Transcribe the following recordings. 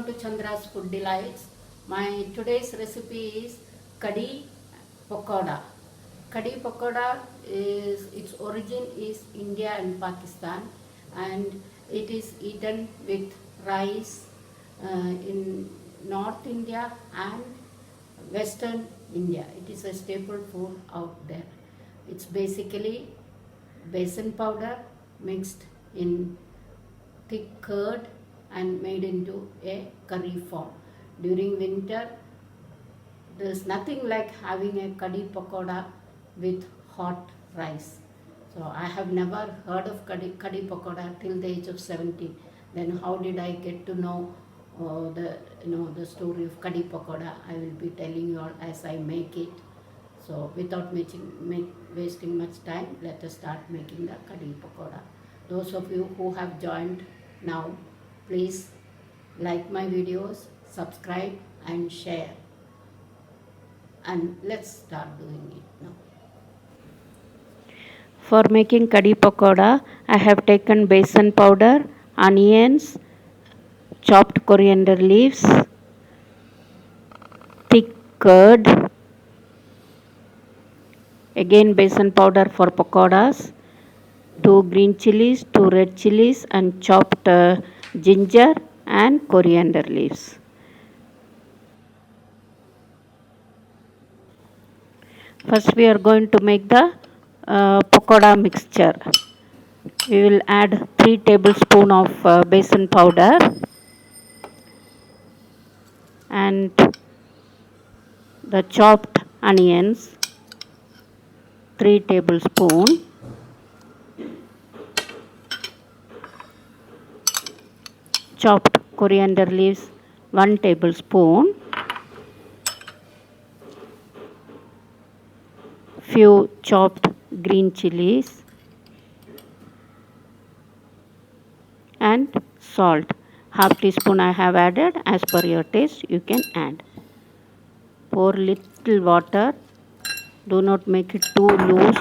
Welcome to Chandra's Food Delights. My today's recipe is Kadi Pakoda. Kadi Pakoda is its origin is India and Pakistan, and it is eaten with rice in North India and Western India. It is a staple food out there. It's basically besan powder mixed in thick curd and made into a curry form. During winter, there's nothing like having a kadi pakoda with hot rice. So I have never heard of kadi pakoda till the age of 17. Then how did I get to know the story of kadi pakoda? I will be telling you all as I make it. So without wasting much time, let us start making the kadi pakoda. Those of you who have joined now, please like my videos, subscribe and share. And let's start doing it now. For making kadi pakoda, I have taken besan powder, onions, chopped coriander leaves, thick curd, again besan powder for pakodas, 2 green chilies, 2 red chilies, and chopped ginger and coriander leaves. First we are going to make the pakoda mixture. We will add 3 tablespoons of besan powder and the chopped onions 3 tablespoons, chopped coriander leaves 1 tablespoon, few chopped green chilies and salt. Half teaspoon I have added. As per your taste you can add. Pour little water. Do not make it too loose.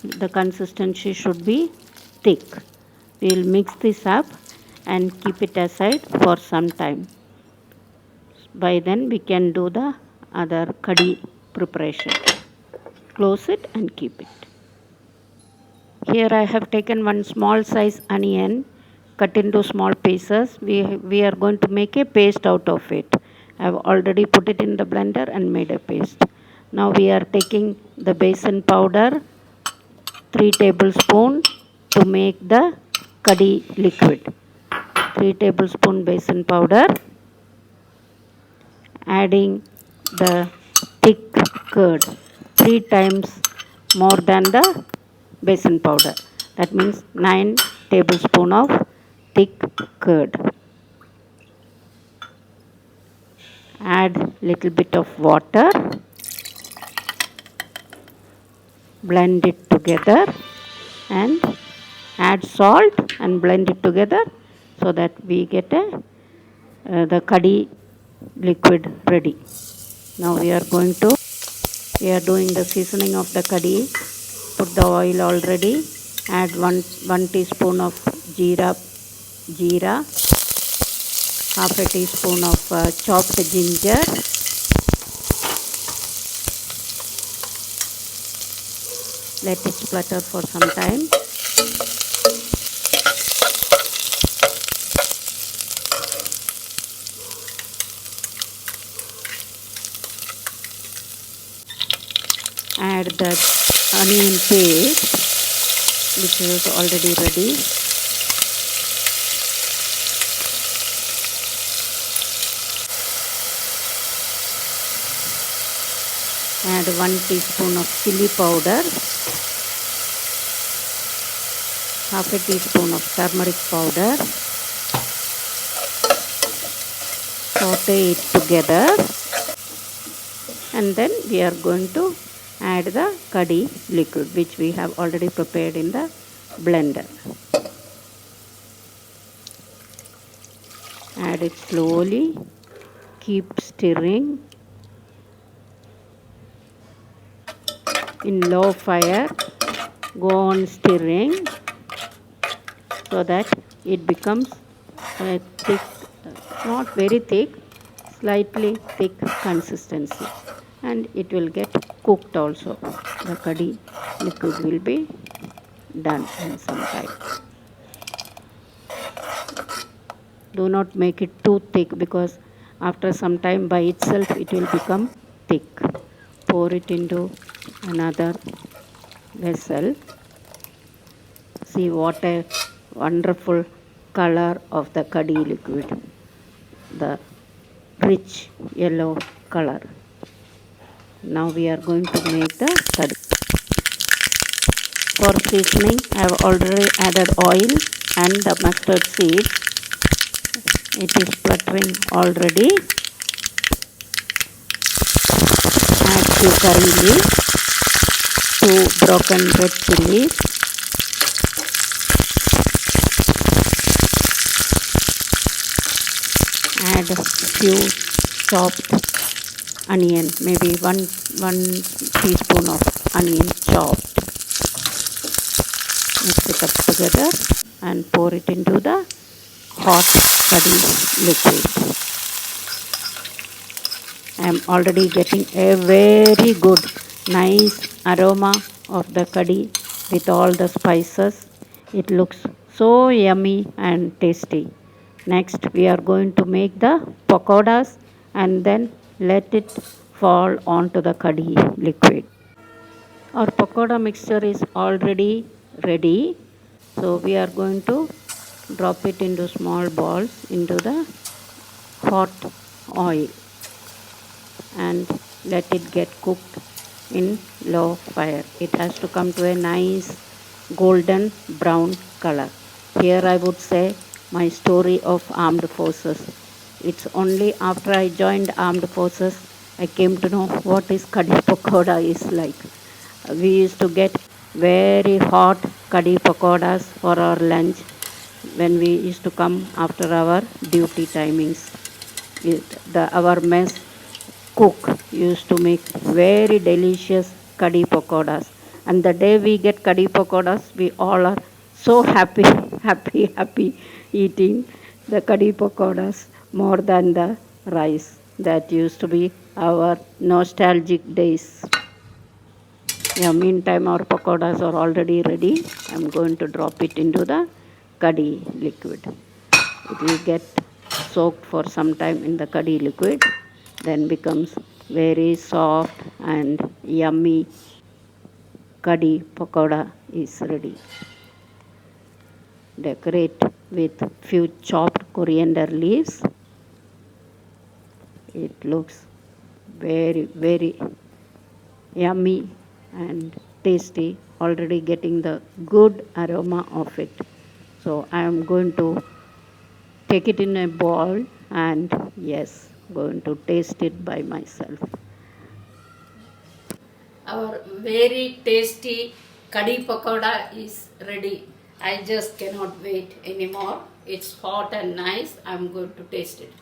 The consistency should be thick. We will mix this up and keep it aside for some time. By then we can do the other kadi preparation. Close it and keep it. Here I have taken one small size onion, cut into small pieces. We are going to make a paste out of it. I have already put it in the blender and made a paste. Now we are taking the besan powder, 3 tablespoons to make the kadi liquid. 3 tablespoon besan powder, adding the thick curd 3 times more than the besan powder. That means 9 tablespoons of thick curd. Add little bit of water. Blend it together and add salt and blend it together so that we get the kadi liquid ready. Now we are doing the seasoning of the kadi. Put the oil already. Add 1 teaspoon of jeera, half a teaspoon of chopped ginger, let it splutter for some time. Add the onion paste which is already ready. Add 1 teaspoon of chili powder, half a teaspoon of turmeric powder. Saute it together and then we are going to add the kadi liquid which we have already prepared in the blender. Add it slowly, keep stirring in low fire, go on stirring so that it becomes a thick not very thick, slightly thick consistency, and it will get cooked also. The curry liquid will be done in some time. Do not make it too thick, because after some time by itself it will become thick. Pour it into another vessel. See what a wonderful color of the curry liquid, the rich yellow color. Now we are going to make the curry. For seasoning, I have already added oil and the mustard seeds. It is spluttering already. Add few curry leaves, 2 broken red chilies, add few chopped onion, maybe one teaspoon of onion chopped. Mix it up together and pour it into the hot curry liquid. I am already getting a very good, nice aroma of the curry with all the spices. It looks so yummy and tasty. Next, we are going to make the pakodas and then let it fall onto the curry liquid. Our pakoda mixture is already ready. So we are going to drop it into small balls into the hot oil and let it get cooked in low fire. It has to come to a nice golden brown color. Here I would say my story of armed forces. It's only after I joined armed forces I came to know what is kadhi pakoda is like. We used to get very hot kadhi pakodas for our lunch when we used to come after our duty timings. Our mess cook used to make very delicious kadhi pakodas, and the day we get kadhi pakodas we all are so happy happy eating the kadhi pakodas more than the rice. That used to be our nostalgic days. Yeah, meantime our pakodas are already ready. I'm going to drop it into the curry liquid. It will get soaked for some time in the curry liquid, then becomes very soft and yummy. Curry pakoda is ready. Decorate with few chopped coriander leaves. It looks very yummy and tasty, already getting the good aroma of it. So I am going to take it in a bowl and yes, going to taste it by myself. Our very tasty kadhi pakoda is ready. I just cannot wait anymore. It's hot and nice. I'm going to taste it.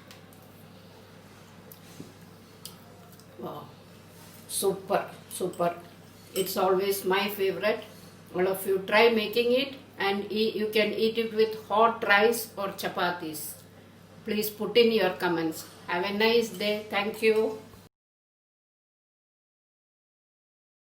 Wow, super. It's always my favorite. All of you try making it, and you can eat it with hot rice or chapatis. Please put in your comments. Have a nice day. Thank you.